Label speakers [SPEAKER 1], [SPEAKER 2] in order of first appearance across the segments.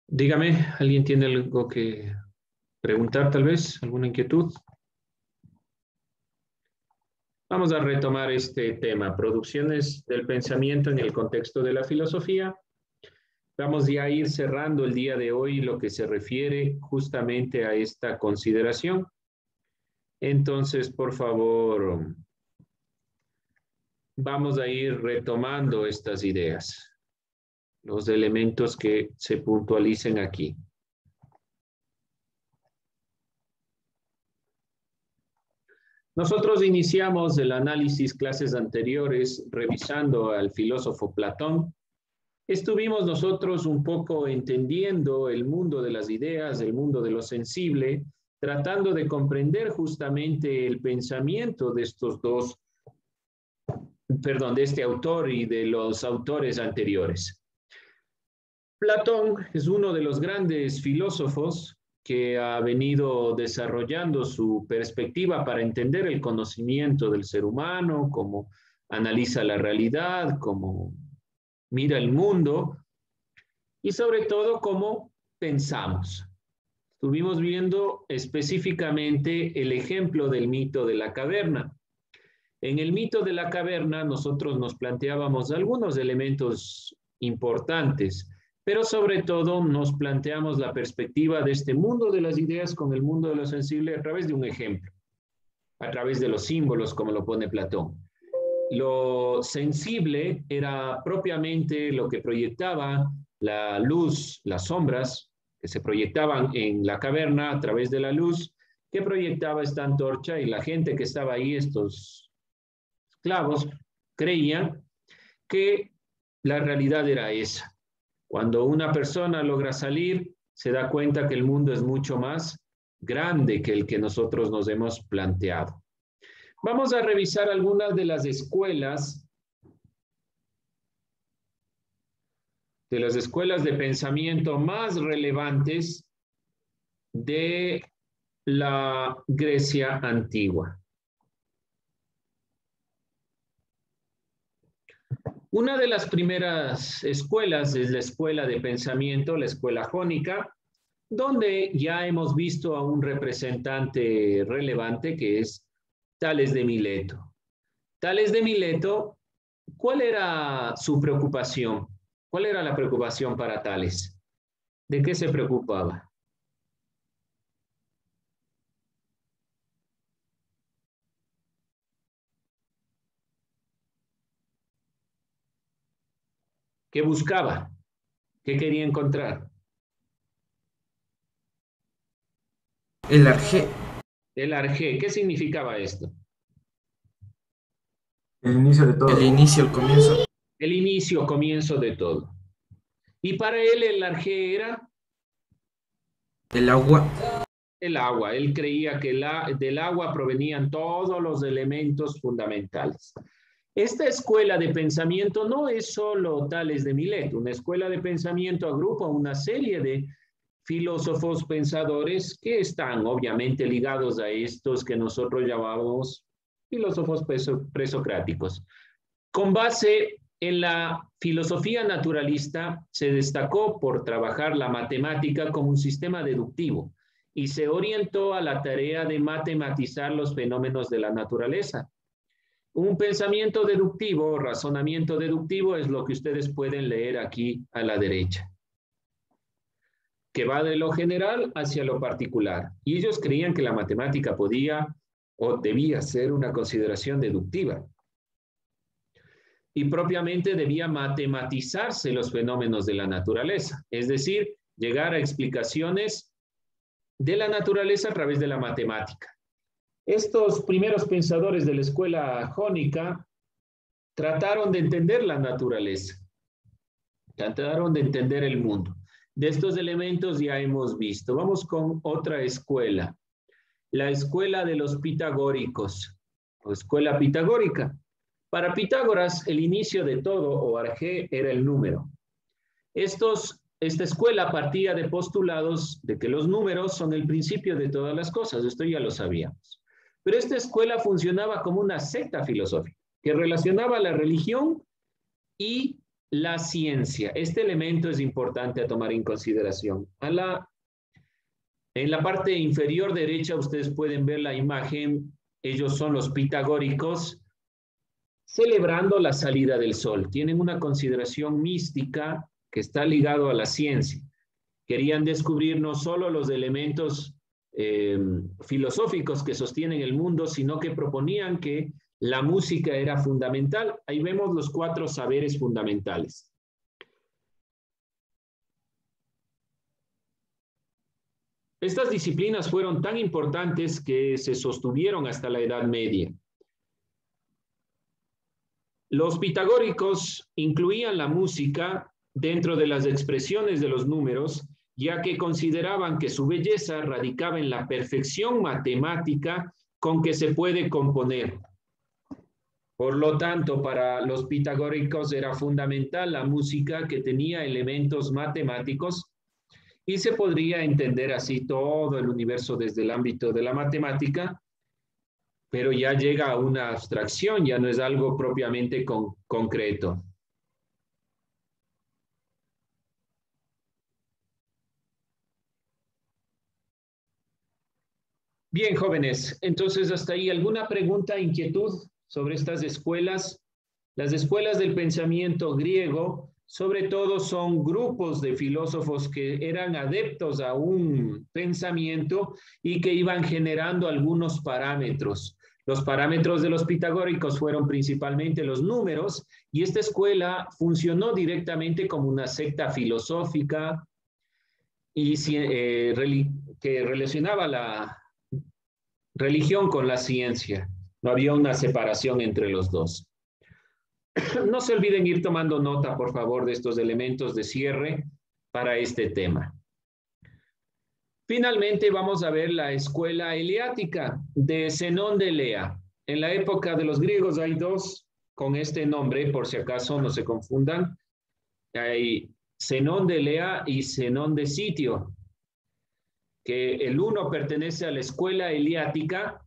[SPEAKER 1] Dígame, ¿alguien tiene algo que preguntar tal vez? ¿Alguna inquietud? Vamos a retomar este tema, producciones del pensamiento en el contexto de la filosofía. Vamos ya a ir cerrando el día de hoy lo que se refiere justamente a esta consideración. Entonces, por favor, vamos a ir retomando estas ideas, los elementos que se puntualicen aquí. Nosotros iniciamos el análisis clases anteriores revisando al filósofo Platón. Estuvimos nosotros un poco entendiendo el mundo de las ideas, el mundo de lo sensible, tratando de comprender justamente el pensamiento de estos dos, de este autor y de los autores anteriores. Platón es uno de los grandes filósofos que ha venido desarrollando su perspectiva para entender el conocimiento del ser humano, cómo analiza la realidad, cómo mira el mundo y sobre todo cómo pensamos. Estuvimos viendo específicamente el ejemplo del mito de la caverna. En el mito de la caverna nosotros nos planteábamos algunos elementos importantes, pero sobre todo nos planteamos la perspectiva de este mundo de las ideas con el mundo de lo sensible a través de un ejemplo, a través de los símbolos, como lo pone Platón. Lo sensible era propiamente lo que proyectaba la luz, las sombras que se proyectaban en la caverna a través de la luz que proyectaba esta antorcha, y la gente que estaba ahí, estos esclavos, creían que la realidad era esa. Cuando una persona logra salir, se da cuenta que el mundo es mucho más grande que el que nosotros nos hemos planteado. Vamos a revisar algunas de las escuelas de pensamiento más relevantes de la Grecia antigua. Una de las primeras escuelas es la escuela de pensamiento, la escuela jónica, donde ya hemos visto a un representante relevante que es Tales de Mileto. Tales de Mileto, ¿cuál era su preocupación? ¿Cuál era la preocupación para Tales? ¿De qué se preocupaba? ¿Qué buscaba? ¿Qué quería encontrar?
[SPEAKER 2] El arjé,
[SPEAKER 1] El arjé. ¿Qué significaba esto?
[SPEAKER 3] El inicio de
[SPEAKER 2] el
[SPEAKER 3] todo.
[SPEAKER 2] inicio, el comienzo,
[SPEAKER 1] El inicio, comienzo de todo. Y para él el arjé era
[SPEAKER 2] el agua,
[SPEAKER 1] el agua. Él creía que del agua provenían todos los elementos fundamentales. Esta escuela de pensamiento no es solo Tales de Mileto. Una escuela de pensamiento agrupa una serie de filósofos pensadores que están obviamente ligados a estos que nosotros llamamos filósofos presocráticos. Con base en la filosofía naturalista, se destacó por trabajar la matemática como un sistema deductivo y se orientó a la tarea de matematizar los fenómenos de la naturaleza. Un pensamiento deductivo, razonamiento deductivo, es lo que ustedes pueden leer aquí a la derecha, que va de lo general hacia lo particular. Y ellos creían que la matemática podía o debía ser una consideración deductiva. Y propiamente debía matematizarse los fenómenos de la naturaleza, es decir, llegar a explicaciones de la naturaleza a través de la matemática. Estos primeros pensadores de la escuela jónica trataron de entender la naturaleza, trataron de entender el mundo. De estos elementos ya hemos visto. Vamos con otra escuela, la escuela de los pitagóricos, o escuela pitagórica. Para Pitágoras, el inicio de todo, o arjé, era el número. Esta escuela partía de postulados de que los números son el principio de todas las cosas. Esto ya lo sabíamos. Pero esta escuela funcionaba como una secta filosófica que relacionaba la religión y la ciencia. Este elemento es importante a tomar en consideración. En la parte inferior derecha ustedes pueden ver la imagen. Ellos son los pitagóricos celebrando la salida del sol. Tienen una consideración mística que está ligado a la ciencia. Querían descubrir no solo los elementos filosóficos que sostienen el mundo, sino que proponían que la música era fundamental. Ahí vemos los 4 saberes fundamentales. Estas disciplinas fueron tan importantes que se sostuvieron hasta la Edad Media. Los pitagóricos incluían la música dentro de las expresiones de los números, ya que consideraban que su belleza radicaba en la perfección matemática con que se puede componer. Por lo tanto, para los pitagóricos era fundamental la música que tenía elementos matemáticos y se podría entender así todo el universo desde el ámbito de la matemática, pero ya llega a una abstracción, ya no es algo propiamente concreto. Bien, jóvenes, entonces hasta ahí, ¿alguna pregunta, inquietud sobre estas escuelas? Las escuelas del pensamiento griego, sobre todo, son grupos de filósofos que eran adeptos a un pensamiento y que iban generando algunos parámetros. Los parámetros de los pitagóricos fueron principalmente los números, y esta escuela funcionó directamente como una secta filosófica y que relacionaba la religión con la ciencia. No había una separación entre los dos. No se olviden ir tomando nota, por favor, de estos elementos de cierre para este tema. Finalmente vamos a ver la escuela eleática de Zenón de Elea. En la época de los griegos hay 2 con este nombre, por si acaso no se confundan. Hay Zenón de Elea y Zenón de Sitio, que el uno pertenece a la escuela eleática,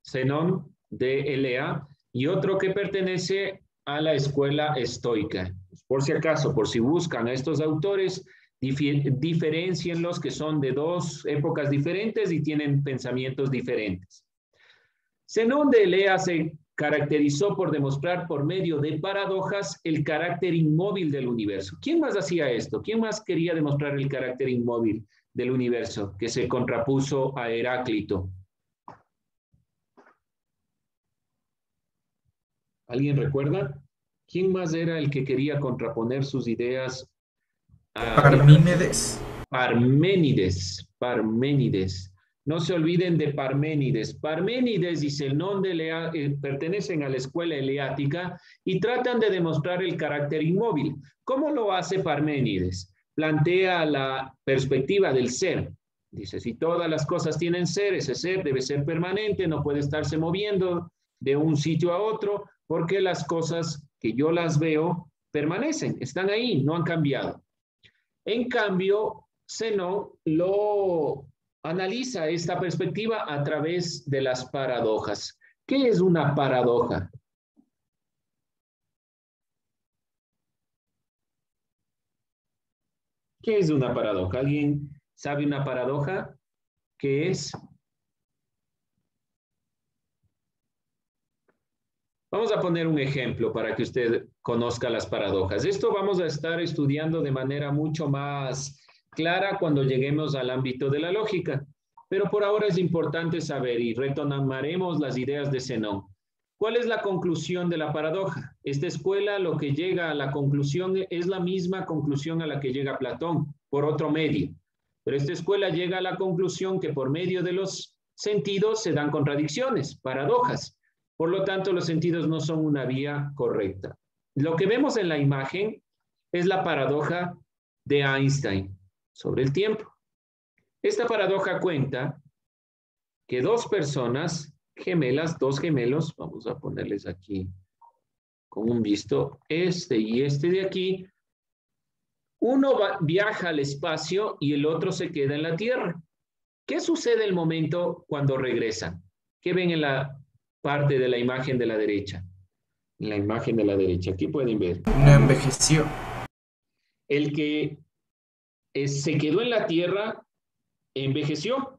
[SPEAKER 1] Zenón de Elea, y otro que pertenece a la escuela estoica. Por si acaso, por si buscan a estos autores, diferencienlos, que son de 2 épocas diferentes y tienen pensamientos diferentes. Zenón de Elea se caracterizó por demostrar por medio de paradojas el carácter inmóvil del universo. ¿Quién más hacía esto? ¿Quién más quería demostrar el carácter inmóvil del universo, que se contrapuso a Heráclito? ¿Alguien recuerda? ¿Quién más era el que quería contraponer sus ideas a
[SPEAKER 2] Parménides.
[SPEAKER 1] Parménides. No se olviden de Parménides. Parménides y Zenón de Elea pertenecen a la escuela eleática y tratan de demostrar el carácter inmóvil. ¿Cómo lo hace Parménides? Plantea la perspectiva del ser. Dice, si todas las cosas tienen ser, ese ser debe ser permanente, no puede estarse moviendo de un sitio a otro, porque las cosas que yo las veo permanecen, están ahí, no han cambiado. En cambio, Zenón lo analiza esta perspectiva a través de las paradojas. ¿Qué es una paradoja? ¿Qué es una paradoja? ¿Alguien sabe una paradoja? ¿Qué es? Vamos a poner un ejemplo para que usted conozca las paradojas. Esto vamos a estar estudiando de manera mucho más clara cuando lleguemos al ámbito de la lógica. Pero por ahora es importante saber, y retomaremos las ideas de Zenón. ¿Cuál es la conclusión de la paradoja? Esta escuela lo que llega a la conclusión es la misma conclusión a la que llega Platón, por otro medio. Pero esta escuela llega a la conclusión que por medio de los sentidos se dan contradicciones, paradojas. Por lo tanto, los sentidos no son una vía correcta. Lo que vemos en la imagen es la paradoja de Einstein sobre el tiempo. Esta paradoja cuenta que 2 personas gemelas, 2 gemelos, vamos a ponerles aquí con un visto, este y este de aquí, uno viaja al espacio y el otro se queda en la Tierra. ¿Qué sucede el momento cuando regresan? ¿Qué ven en la parte de la imagen de la derecha? En la imagen de la derecha, aquí pueden ver.
[SPEAKER 2] No envejeció.
[SPEAKER 1] El que se quedó en la Tierra envejeció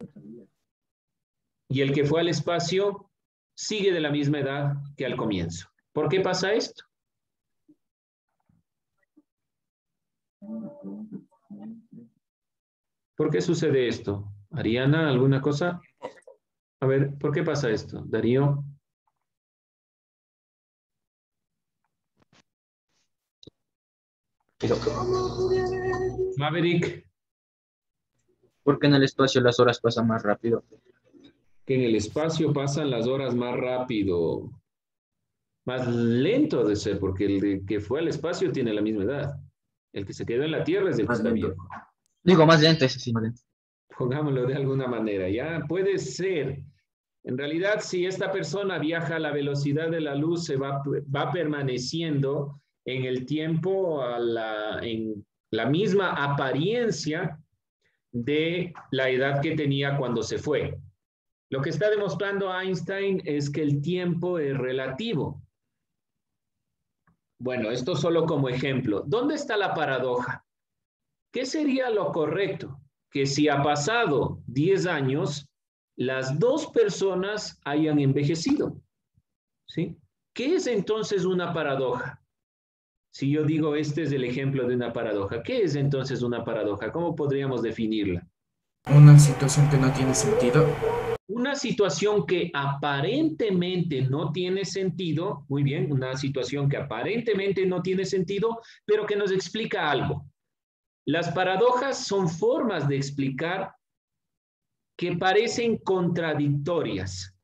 [SPEAKER 1] y el que fue al espacio sigue de la misma edad que al comienzo. ¿Por qué pasa esto? ¿Por qué sucede esto? Ariana, ¿alguna cosa? A ver, ¿por qué pasa esto? Darío. Maverick,
[SPEAKER 3] Porque en el espacio las horas pasan más rápido.
[SPEAKER 1] que en el espacio pasan las horas más rápido, más lento de ser, porque el que fue al espacio tiene la misma edad. El que se quedó en la Tierra es el que
[SPEAKER 3] Más
[SPEAKER 1] está
[SPEAKER 3] lento.
[SPEAKER 1] viejo.
[SPEAKER 3] Digo, más lento, ese sí, más lento.
[SPEAKER 1] Pongámoslo de alguna manera, ya puede ser. En realidad, si esta persona viaja a la velocidad de la luz, se va permaneciendo en el tiempo en la misma apariencia de la edad que tenía cuando se fue. Lo que está demostrando Einstein es que el tiempo es relativo. Bueno, esto solo como ejemplo. ¿Dónde está la paradoja? ¿Qué sería lo correcto? Que si ha pasado 10 años, las dos personas hayan envejecido. ¿Sí? ¿Qué es entonces una paradoja? Si yo digo este es el ejemplo de una paradoja, ¿qué es entonces una paradoja? ¿Cómo podríamos definirla?
[SPEAKER 2] Una situación que no tiene sentido.
[SPEAKER 1] Una situación que aparentemente no tiene sentido, muy bien, una situación que aparentemente no tiene sentido, pero que nos explica algo. Las paradojas son formas de explicar que parecen contradictorias.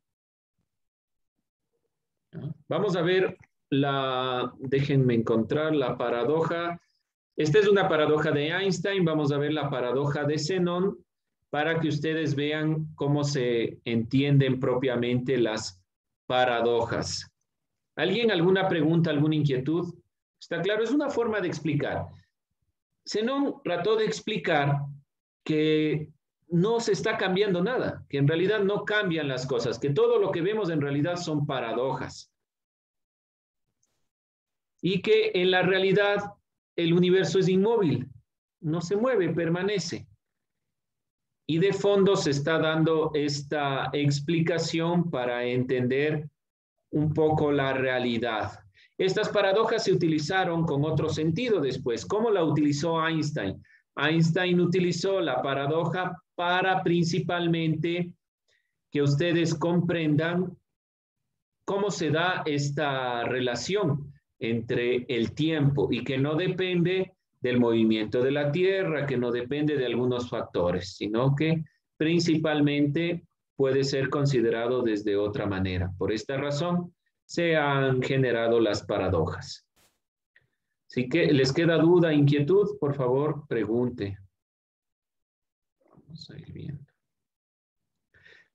[SPEAKER 1] Vamos a ver déjenme encontrar la paradoja. Esta es una paradoja de Einstein, vamos a ver la paradoja de Zenón para que ustedes vean cómo se entienden propiamente las paradojas. ¿Alguien alguna pregunta, alguna inquietud? Está claro, es una forma de explicar. Zenón trató de explicar que no se está cambiando nada, que en realidad no cambian las cosas, que todo lo que vemos en realidad son paradojas. Y que en la realidad el universo es inmóvil, no se mueve, permanece. Y de fondo se está dando esta explicación para entender un poco la realidad. Estas paradojas se utilizaron con otro sentido después. ¿Cómo la utilizó Einstein? Einstein utilizó la paradoja para principalmente que ustedes comprendan cómo se da esta relación entre el tiempo y que no depende del movimiento de la Tierra, que no depende de algunos factores, sino que principalmente puede ser considerado desde otra manera. Por esta razón se han generado las paradojas. Si que les queda duda, inquietud, por favor, pregunte. Vamos a ir viendo.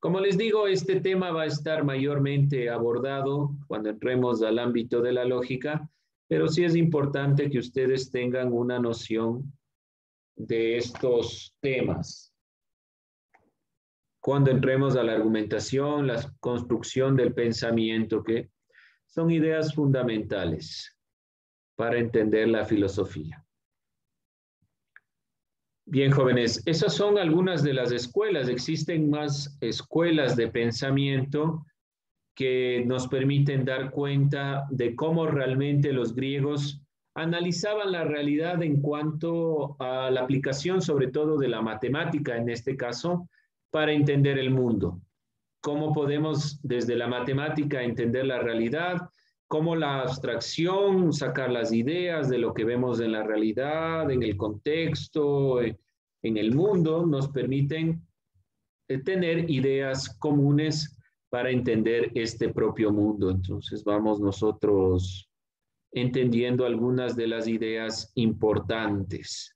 [SPEAKER 1] Como les digo, este tema va a estar mayormente abordado cuando entremos al ámbito de la lógica, pero sí es importante que ustedes tengan una noción de estos temas. Cuando entremos a la argumentación, la construcción del pensamiento, que son ideas fundamentales para entender la filosofía. Bien, jóvenes, esas son algunas de las escuelas. Existen más escuelas de pensamiento que nos permiten dar cuenta de cómo realmente los griegos analizaban la realidad en cuanto a la aplicación, sobre todo de la matemática en este caso, para entender el mundo. Cómo podemos desde la matemática entender la realidad, cómo la abstracción, sacar las ideas de lo que vemos en la realidad, en el contexto, en el mundo, nos permiten tener ideas comunes para entender este propio mundo. Entonces vamos nosotros entendiendo algunas de las ideas importantes,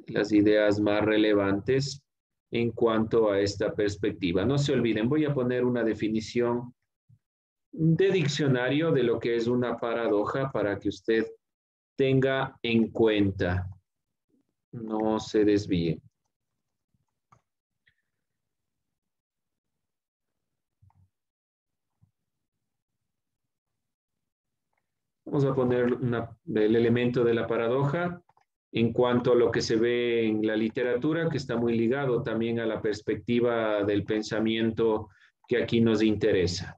[SPEAKER 1] las ideas más relevantes en cuanto a esta perspectiva. No se olviden, voy a poner una definición de diccionario de lo que es una paradoja para que usted tenga en cuenta. No se desvíe. Vamos a poner el elemento de la paradoja en cuanto a lo que se ve en la literatura, que está muy ligado también a la perspectiva del pensamiento que aquí nos interesa.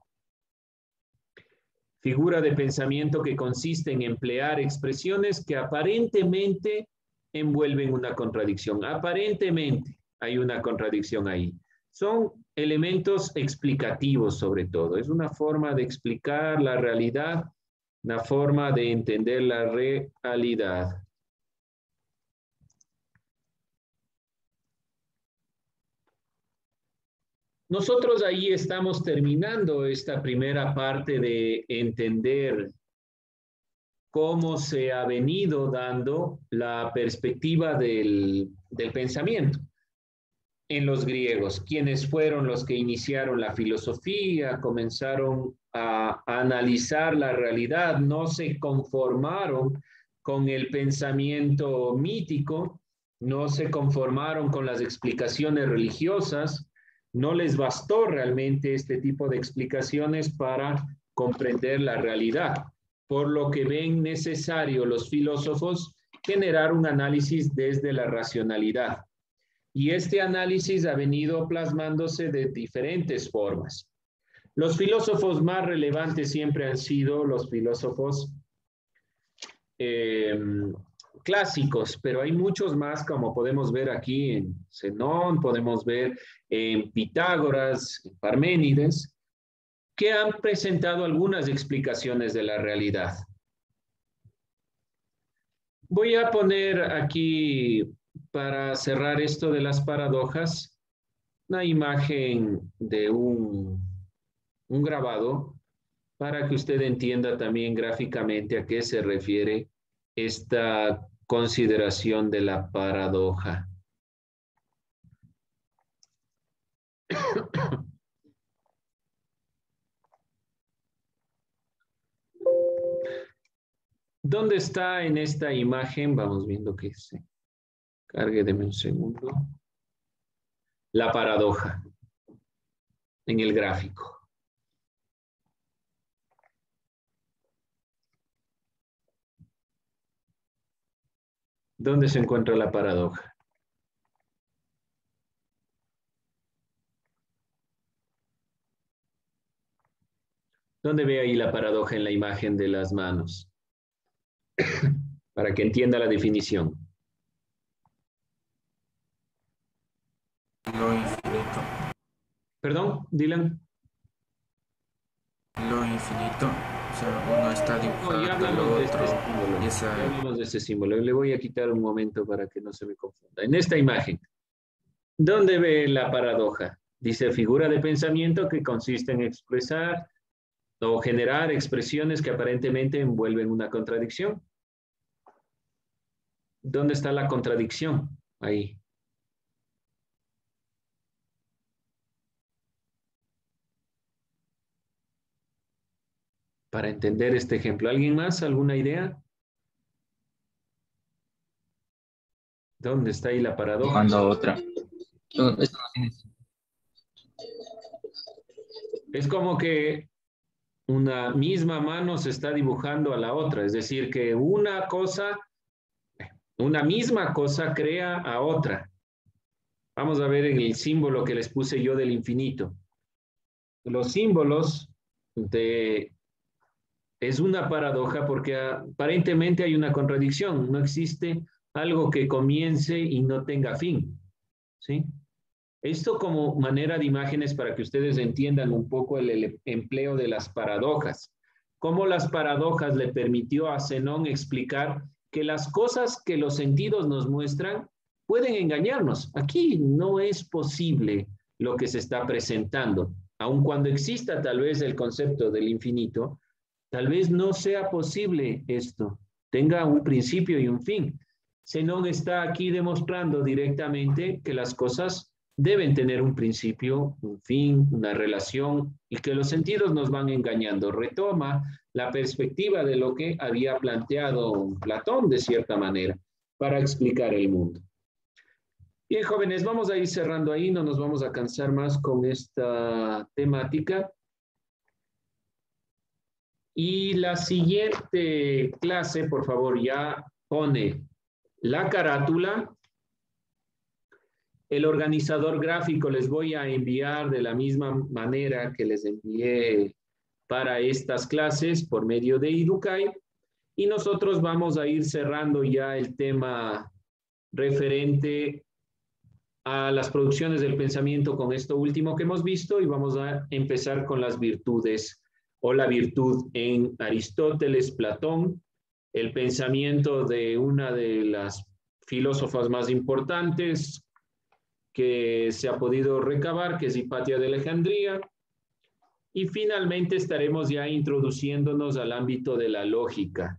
[SPEAKER 1] Figura de pensamiento que consiste en emplear expresiones que aparentemente envuelven una contradicción. Aparentemente hay una contradicción ahí. Son elementos explicativos sobre todo. Es una forma de explicar la realidad, una forma de entender la realidad. Nosotros ahí estamos terminando esta primera parte de entender cómo se ha venido dando la perspectiva del pensamiento en los griegos, quienes fueron los que iniciaron la filosofía, comenzaron a analizar la realidad, no se conformaron con el pensamiento mítico, no se conformaron con las explicaciones religiosas, no les bastó realmente este tipo de explicaciones para comprender la realidad, por lo que ven necesario los filósofos generar un análisis desde la racionalidad. Y este análisis ha venido plasmándose de diferentes formas. Los filósofos más relevantes siempre han sido los filósofos clásicos, pero hay muchos más, como podemos ver aquí en Zenón, podemos ver en Pitágoras, en Parménides, que han presentado algunas explicaciones de la realidad. Voy a poner aquí, para cerrar esto de las paradojas, una imagen de un grabado para que usted entienda también gráficamente a qué se refiere esta consideración de la paradoja. ¿Dónde está en esta imagen? Vamos viendo que se cargue, deme un segundo. La paradoja en el gráfico. ¿Dónde se encuentra la paradoja? ¿Dónde ve ahí la paradoja en la imagen de las manos? Para que entienda la definición.
[SPEAKER 2] Lo infinito.
[SPEAKER 1] ¿Perdón, Dylan?
[SPEAKER 2] Lo infinito. O sea, uno está
[SPEAKER 1] No, ya
[SPEAKER 2] dibujando
[SPEAKER 1] hablamos
[SPEAKER 2] lo
[SPEAKER 1] de este
[SPEAKER 2] otro.
[SPEAKER 1] símbolo.
[SPEAKER 2] Y esa...
[SPEAKER 1] Ya hablamos de este símbolo. Le voy a quitar un momento para que no se me confunda. En esta imagen, ¿dónde ve la paradoja? Dice figura de pensamiento que consiste en expresar o generar expresiones que aparentemente envuelven una contradicción. ¿Dónde está la contradicción? Ahí. Para entender este ejemplo. ¿Alguien más? ¿Alguna idea? ¿Dónde está ahí la paradoja?
[SPEAKER 3] Dibujando a otra. Esto no tiene sentido.
[SPEAKER 1] Es como que una misma mano se está dibujando a la otra, es decir, que una misma cosa crea a otra. Vamos a ver en el símbolo que les puse yo del infinito. Los símbolos es una paradoja porque aparentemente hay una contradicción, no existe algo que comience y no tenga fin, ¿sí? Esto como manera de imágenes para que ustedes entiendan un poco el empleo de las paradojas. Cómo las paradojas le permitió a Zenón explicar que las cosas que los sentidos nos muestran pueden engañarnos. Aquí no es posible lo que se está presentando. Aun cuando exista tal vez el concepto del infinito, tal vez no sea posible esto. Tenga un principio y un fin. Zenón está aquí demostrando directamente que las cosas deben tener un principio, un fin, una relación y que los sentidos nos van engañando. Retoma la perspectiva de lo que había planteado Platón de cierta manera para explicar el mundo. Bien, jóvenes, vamos a ir cerrando ahí, no nos vamos a cansar más con esta temática. Y la siguiente clase, por favor, ya pone la carátula. El organizador gráfico les voy a enviar de la misma manera que les envié para estas clases por medio de Educay. Y nosotros vamos a ir cerrando ya el tema referente a las producciones del pensamiento con esto último que hemos visto y vamos a empezar con las virtudes o la virtud en Aristóteles, Platón, el pensamiento de una de las filósofas más importantes que se ha podido recabar, que es Hipatia de Alejandría, y finalmente estaremos ya introduciéndonos al ámbito de la lógica.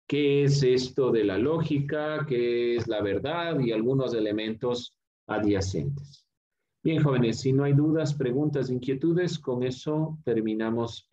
[SPEAKER 1] ¿Qué es esto de la lógica? ¿Qué es la verdad? Y algunos elementos adyacentes. Bien, jóvenes, si no hay dudas, preguntas, inquietudes, con eso terminamos.